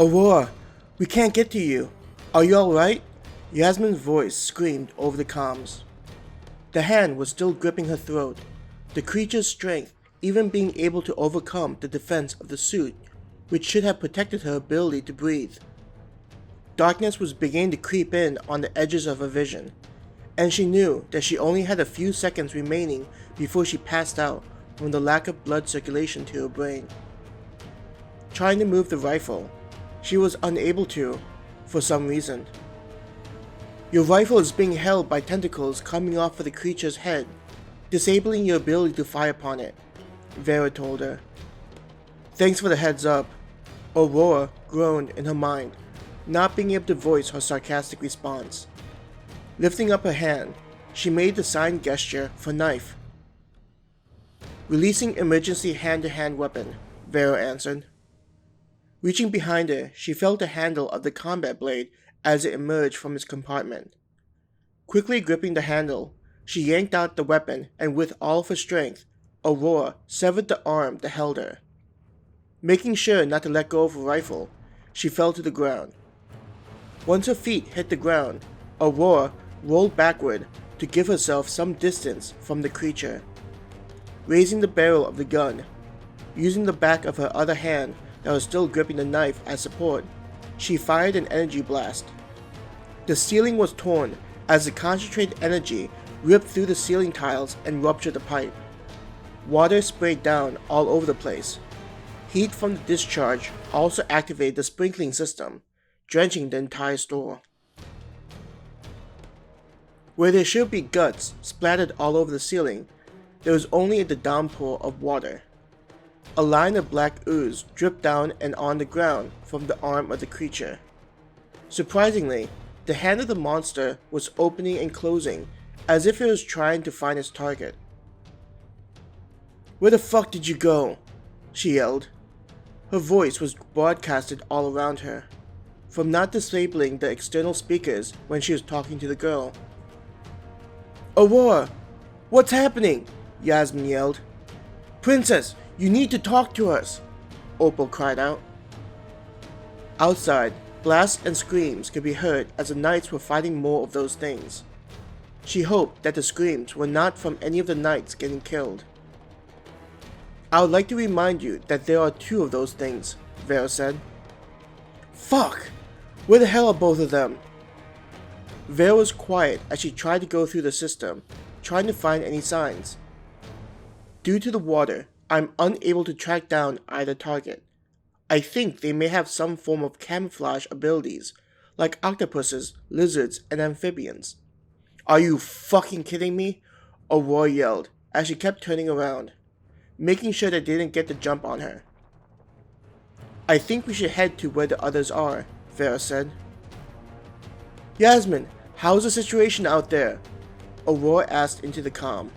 Aurora, we can't get to you. Are you alright? Yasmin's voice screamed over the comms. The hand was still gripping her throat. The creature's strength, even being able to overcome the defense of the suit, which should have protected her ability to breathe. Darkness was beginning to creep in on the edges of her vision, and she knew that she only had a few seconds remaining before she passed out from the lack of blood circulation to her brain. Trying to move the rifle, she was unable to, for some reason. Your rifle is being held by tentacles coming off of the creature's head, disabling your ability to fire upon it, Vera told her. Thanks for the heads up, Aurora groaned in her mind, not being able to voice her sarcastic response. Lifting up her hand, she made the sign gesture for knife. Releasing emergency hand-to-hand weapon, Vera answered. Reaching behind her, she felt the handle of the combat blade as it emerged from its compartment. Quickly gripping the handle, she yanked out the weapon and with all of her strength, Aurora severed the arm that held her. Making sure not to let go of her rifle, she fell to the ground. Once her feet hit the ground, Aurora rolled backward to give herself some distance from the creature. Raising the barrel of the gun, using the back of her other hand that was still gripping the knife as support, she fired an energy blast. The ceiling was torn as the concentrated energy ripped through the ceiling tiles and ruptured the pipe. Water sprayed down all over the place. Heat from the discharge also activated the sprinkling system, drenching the entire store. Where there should be guts splattered all over the ceiling, there was only the downpour of water. A line of black ooze dripped down and on the ground from the arm of the creature. Surprisingly, the hand of the monster was opening and closing as if it was trying to find its target. "Where the fuck did you go?" she yelled. Her voice was broadcasted all around her, from not disabling the external speakers when she was talking to the girl. "Aurora, what's happening?" Yasmin yelled. "Princess, you need to talk to us," Opal cried out. Outside, blasts and screams could be heard as the knights were fighting more of those things. She hoped that the screams were not from any of the knights getting killed. "I would like to remind you that there are two of those things," Vera said. "Fuck! Where the hell are both of them?" Vera was quiet as she tried to go through the system, trying to find any signs. "Due to the water, I'm unable to track down either target. I think they may have some form of camouflage abilities, like octopuses, lizards, and amphibians." "Are you fucking kidding me?" Aurora yelled as she kept turning around, making sure they didn't get the jump on her. "I think we should head to where the others are," Vera said. "Yasmin, how's the situation out there?" Aurora asked into the comm.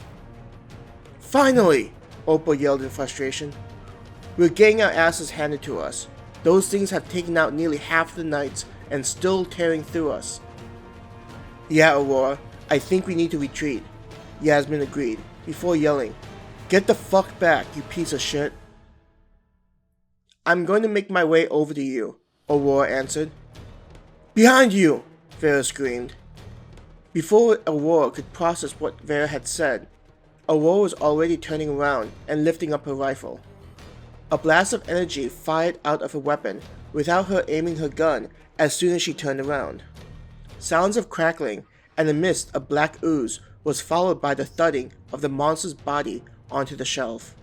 "Finally!" Opal yelled in frustration. "We're getting our asses handed to us. Those things have taken out nearly half the knights and still tearing through us." "Yeah, Aurora, I think we need to retreat," Yasmin agreed, before yelling, "Get the fuck back, you piece of shit." "I'm going to make my way over to you," Aurora answered. "Behind you!" Vera screamed. Before Aurora could process what Vera had said, Aurora was already turning around and lifting up her rifle. A blast of energy fired out of her weapon without her aiming her gun as soon as she turned around. Sounds of crackling and a mist of black ooze was followed by the thudding of the monster's body onto the shelf.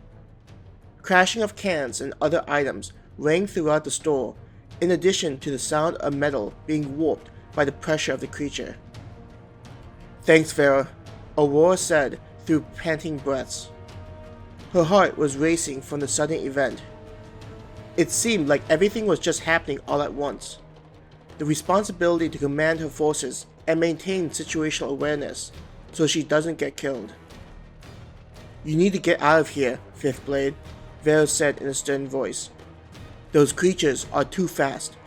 Crashing of cans and other items rang throughout the store, in addition to the sound of metal being warped by the pressure of the creature. "Thanks, Vera," Aurora said through panting breaths. Her heart was racing from the sudden event. It seemed like everything was just happening all at once. The responsibility to command her forces and maintain situational awareness so she doesn't get killed. "You need to get out of here, Fifth Blade," Vera said in a stern voice. "Those creatures are too fast,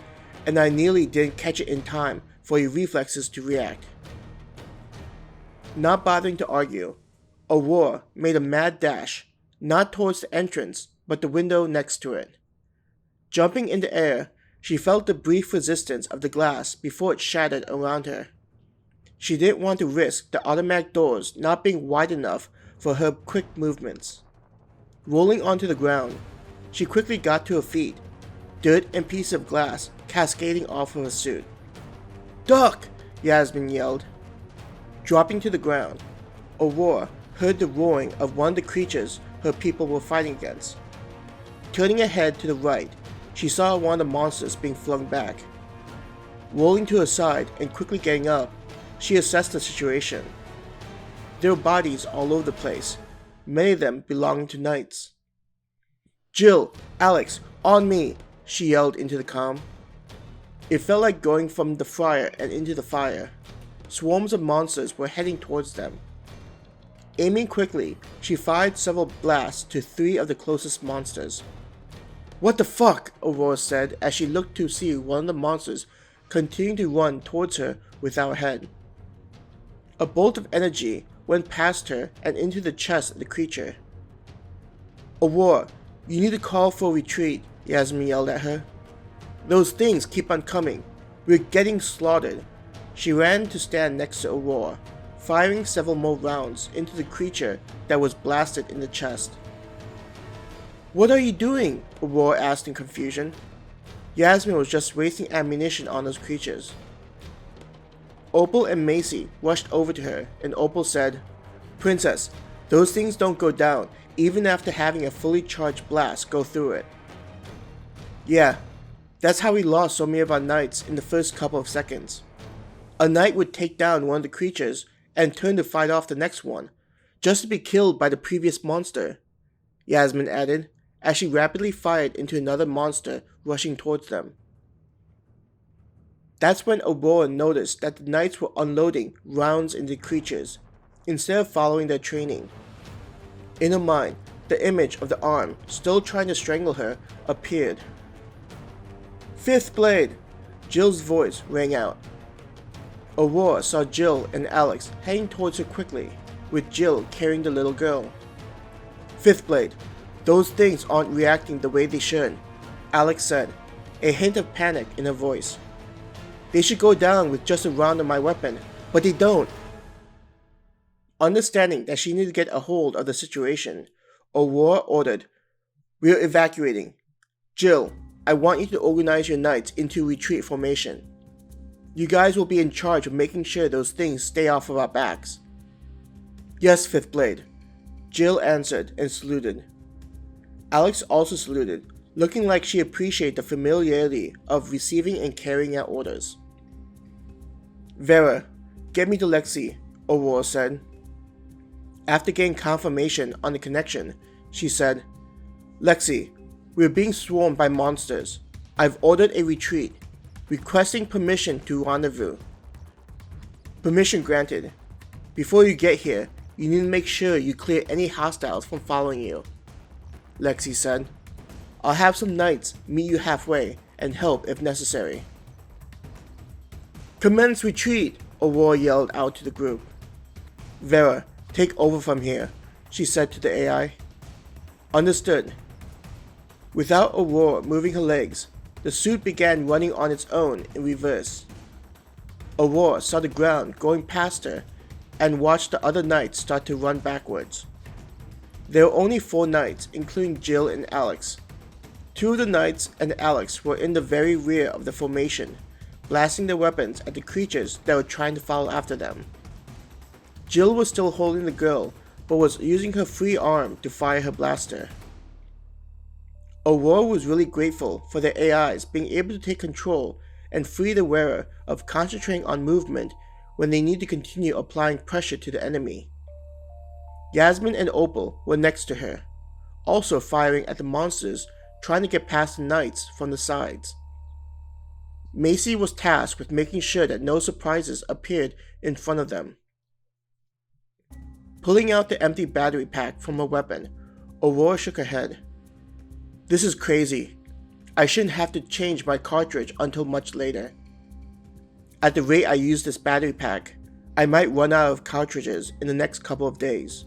and I nearly didn't catch it in time for your reflexes to react." Not bothering to argue, Aurora made a mad dash, not towards the entrance, but the window next to it. Jumping in the air, She felt the brief resistance of the glass before it shattered around her. She didn't want to risk the automatic doors not being wide enough for her quick movements. Rolling onto the ground, she quickly got to her feet, dirt and pieces of glass cascading off of her suit. "Duck!" Yasmin yelled. Dropping to the ground, Aurora heard the roaring of one of the creatures her people were fighting against. Turning her head to the right, she saw one of the monsters being flung back. Rolling to her side and quickly getting up, she assessed the situation. There were bodies all over the place, many of them belonging to knights. "Jill, Alex, on me!" she yelled into the calm. It felt like going from the fryer and into the fire. Swarms of monsters were heading towards them. Aiming quickly, she fired several blasts to 3 of the closest monsters. "What the fuck?" Aurora said as she looked to see one of the monsters continue to run towards her without a head. A bolt of energy went past her and into the chest of the creature. "Aurora, you need to call for a retreat," Yasmin yelled at her. "Those things keep on coming. We're getting slaughtered." She ran to stand next to Aurora, firing several more rounds into the creature that was blasted in the chest. "What are you doing?" Aurora asked in confusion. Yasmin was just wasting ammunition on those creatures. Opal and Macy rushed over to her, and Opal said, "Princess, those things don't go down even after having a fully charged blast go through it." "Yeah, that's how we lost so many of our knights in the first couple of seconds. A knight would take down one of the creatures and turn to fight off the next one, just to be killed by the previous monster," Yasmin added, as she rapidly fired into another monster rushing towards them. That's when Aurora noticed that the knights were unloading rounds into creatures, instead of following their training. In her mind, the image of the arm, still trying to strangle her, appeared. "Fifth blade!" Jill's voice rang out. Aurora saw Jill and Alex heading towards her quickly, with Jill carrying the little girl. "Fifth blade, those things aren't reacting the way they should," Alex said, a hint of panic in her voice. "They should go down with just a round of my weapon, but they don't." Understanding that she needed to get a hold of the situation, Aurora ordered, "We're evacuating. Jill, I want you to organize your knights into retreat formation. You guys will be in charge of making sure those things stay off of our backs." "Yes, Fifth Blade," Jill answered and saluted. Alex also saluted, looking like she appreciated the familiarity of receiving and carrying out orders. "Vera, get me to Lexi," Aurora said. After getting confirmation on the connection, she said, "Lexi, we're being swarmed by monsters. I've ordered a retreat, requesting permission to rendezvous." "Permission granted. Before you get here, you need to make sure you clear any hostiles from following you," Lexi said. "I'll have some knights meet you halfway and help if necessary." "Commence retreat!" Aurora yelled out to the group. "Vera, take over from here," she said to the AI. "Understood." Without Aurora moving her legs, the suit began running on its own in reverse. Aurora saw the ground going past her and watched the other knights start to run backwards. There were only 4 knights, including Jill and Alex. 2 of the knights and Alex were in the very rear of the formation, blasting their weapons at the creatures that were trying to follow after them. Jill was still holding the girl, but was using her free arm to fire her blaster. Aurora was really grateful for their AIs being able to take control and free the wearer of concentrating on movement when they need to continue applying pressure to the enemy. Yasmin and Opal were next to her, also firing at the monsters trying to get past the knights from the sides. Macy was tasked with making sure that no surprises appeared in front of them. Pulling out the empty battery pack from her weapon, Aurora shook her head. "This is crazy. I shouldn't have to change my cartridge until much later. At the rate I use this battery pack, I might run out of cartridges in the next couple of days."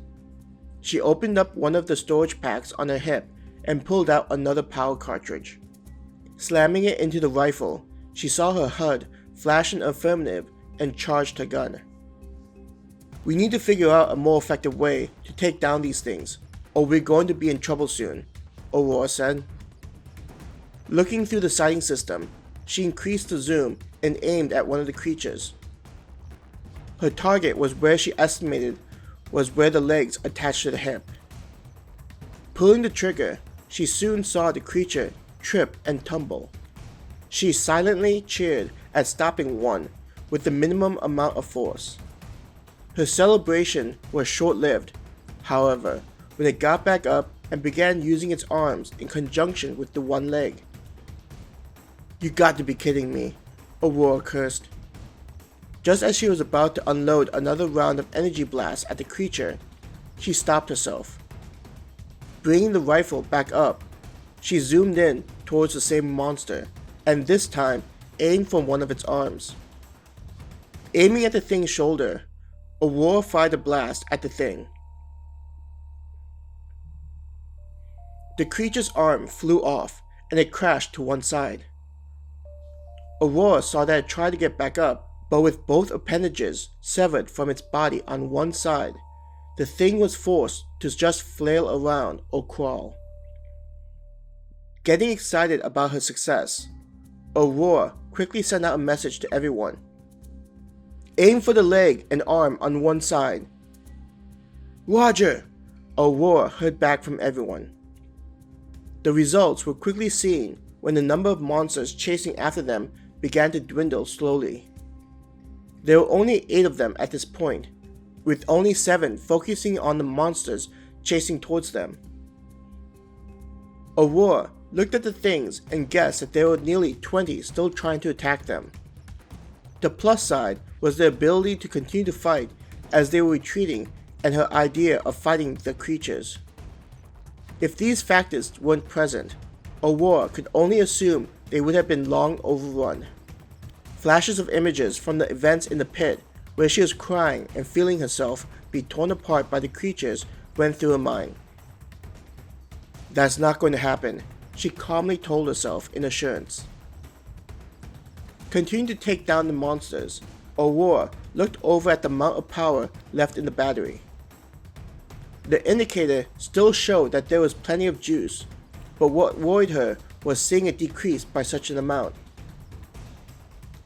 She opened up one of the storage packs on her hip and pulled out another power cartridge. Slamming it into the rifle, she saw her HUD flash an affirmative and charged her gun. "We need to figure out a more effective way to take down these things, or we're going to be in trouble soon," Aurora said. Looking through the sighting system, she increased the zoom and aimed at one of the creatures. Her target was where she estimated was where the legs attached to the hip. Pulling the trigger, she soon saw the creature trip and tumble. She silently cheered at stopping one with the minimum amount of force. Her celebration was short-lived, however, when it got back up and began using its arms in conjunction with the one leg. "You got to be kidding me," Aurora cursed. Just as she was about to unload another round of energy blast at the creature, she stopped herself. Bringing the rifle back up, she zoomed in towards the same monster, and this time aimed from one of its arms. Aiming at the thing's shoulder, Aurora fired a blast at the thing. The creature's arm flew off, and it crashed to one side. Aurora saw that it tried to get back up, but with both appendages severed from its body on one side, the thing was forced to just flail around or crawl. Getting excited about her success, Aurora quickly sent out a message to everyone. "Aim for the leg and arm on one side." "Roger," Aurora heard back from everyone. The results were quickly seen when the number of monsters chasing after them began to dwindle slowly. There were only 8 of them at this point, with only 7 focusing on the monsters chasing towards them. Aurora looked at the things and guessed that there were nearly 20 still trying to attack them. The plus side was their ability to continue to fight as they were retreating and her idea of fighting the creatures. If these factors weren't present, Aurora could only assume they would have been long overrun. Flashes of images from the events in the pit, where she was crying and feeling herself be torn apart by the creatures, went through her mind. "That's not going to happen," she calmly told herself in assurance. Continuing to take down the monsters, Aurora looked over at the amount of power left in the battery. The indicator still showed that there was plenty of juice, but what worried her was seeing it decrease by such an amount.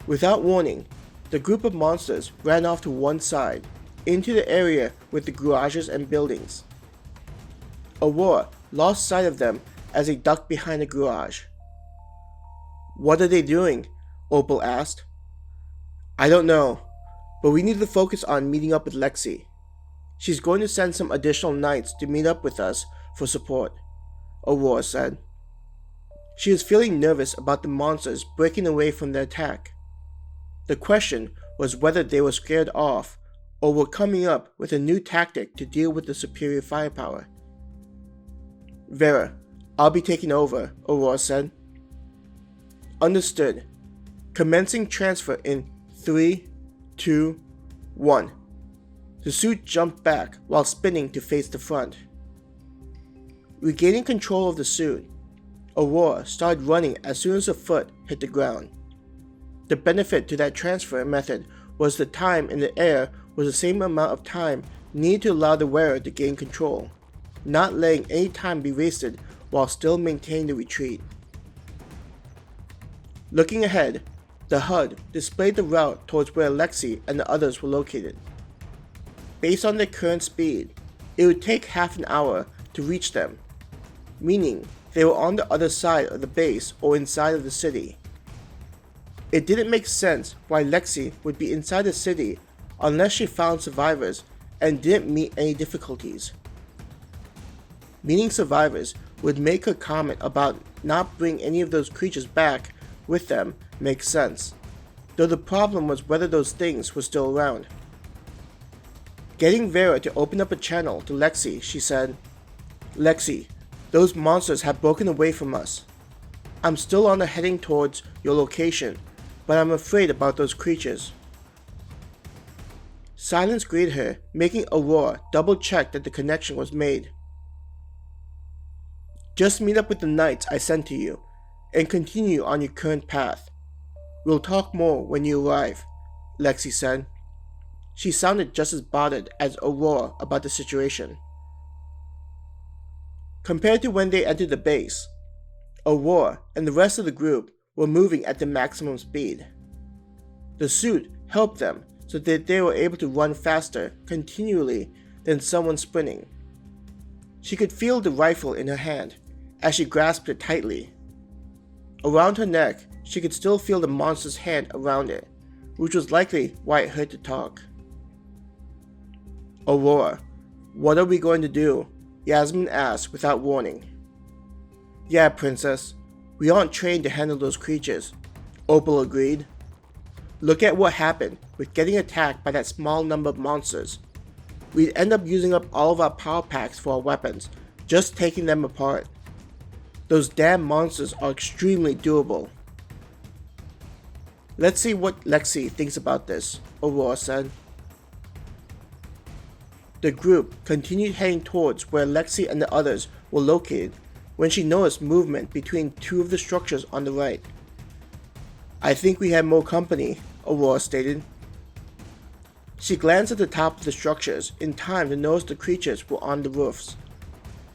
Without warning, the group of monsters ran off to one side, into the area with the garages and buildings. Aurora lost sight of them as they ducked behind the garage. "What are they doing?" Opal asked. "I don't know, but we need to focus on meeting up with Lexi. She's going to send some additional knights to meet up with us for support," Aurora said. She was feeling nervous about the monsters breaking away from their attack. The question was whether they were scared off or were coming up with a new tactic to deal with the superior firepower. "Vera, I'll be taking over," Aurora said. "Understood. Commencing transfer in 3, 2, 1. The suit jumped back while spinning to face the front. Regaining control of the suit, Aurora started running as soon as her foot hit the ground. The benefit to that transfer method was the time in the air was the same amount of time needed to allow the wearer to gain control, not letting any time be wasted while still maintaining the retreat. Looking ahead, the HUD displayed the route towards where Lexi and the others were located. Based on their current speed, it would take half an hour to reach them, meaning they were on the other side of the base or inside of the city. It didn't make sense why Lexi would be inside the city unless she found survivors and didn't meet any difficulties. Meeting survivors would make her comment about not bringing any of those creatures back with them make sense, though the problem was whether those things were still around. Getting Vera to open up a channel to Lexi, she said, "Lexi, those monsters have broken away from us. I'm still on the heading towards your location, but I'm afraid about those creatures." Silence greeted her, making Aurora double check that the connection was made. "Just meet up with the knights I sent to you, and continue on your current path. We'll talk more when you arrive, Lexi said. She sounded just as bothered as Aurora about the situation. Compared to when they entered the base, Aurora and the rest of the group were moving at the maximum speed. The suit helped them so that they were able to run faster continually than someone sprinting. She could feel the rifle in her hand as she grasped it tightly. Around her neck, she could still feel the monster's hand around it, which was likely why it hurt to talk. Aurora, what are we going to do? Yasmin asked without warning. Yeah, Princess, we aren't trained to handle those creatures, Opal agreed. Look at what happened with getting attacked by that small number of monsters. We'd end up using up all of our power packs for our weapons, just taking them apart. Those damn monsters are extremely durable. Let's see what Lexi thinks about this, Aurora said. The group continued heading towards where Lexi and the others were located when she noticed movement between two of the structures on the right. I think we have more company, Aurora stated. She glanced at the top of the structures in time to notice the creatures were on the roofs.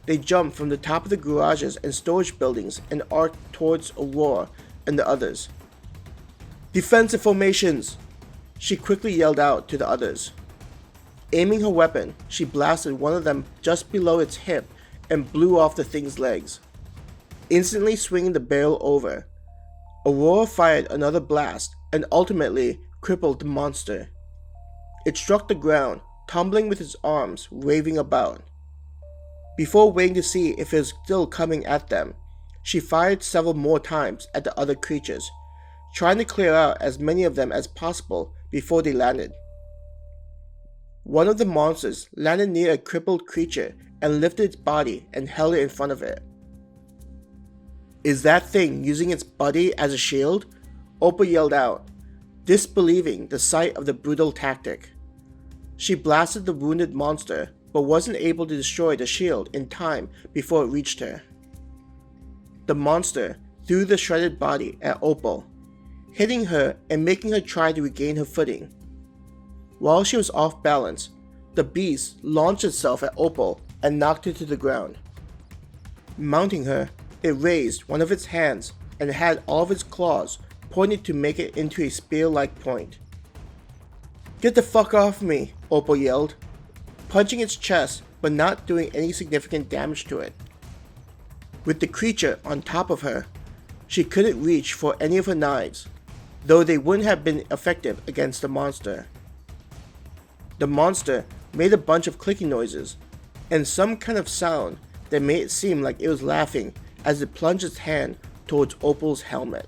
They jumped from the top of the garages and storage buildings and arced towards Aurora and the others. Defensive formations! She quickly yelled out to the others. Aiming her weapon, she blasted one of them just below its hip and blew off the thing's legs. Instantly swinging the barrel over, Aurora fired another blast and ultimately crippled the monster. It struck the ground, tumbling with its arms waving about. Before waiting to see if it was still coming at them, she fired several more times at the other creatures, trying to clear out as many of them as possible before they landed. One of the monsters landed near a crippled creature and lifted its body and held it in front of it. Is that thing using its body as a shield? Opal yelled out, disbelieving the sight of the brutal tactic. She blasted the wounded monster, but wasn't able to destroy the shield in time before it reached her. The monster threw the shredded body at Opal, hitting her and making her try to regain her footing. While she was off balance, the beast launched itself at Opal and knocked her to the ground. Mounting her, it raised one of its hands and had all of its claws pointed to make it into a spear-like point. Get the fuck off me, Opal yelled, punching its chest but not doing any significant damage to it. With the creature on top of her, she couldn't reach for any of her knives, though they wouldn't have been effective against the monster. The monster made a bunch of clicking noises and some kind of sound that made it seem like it was laughing as it plunged its hand towards Opal's helmet.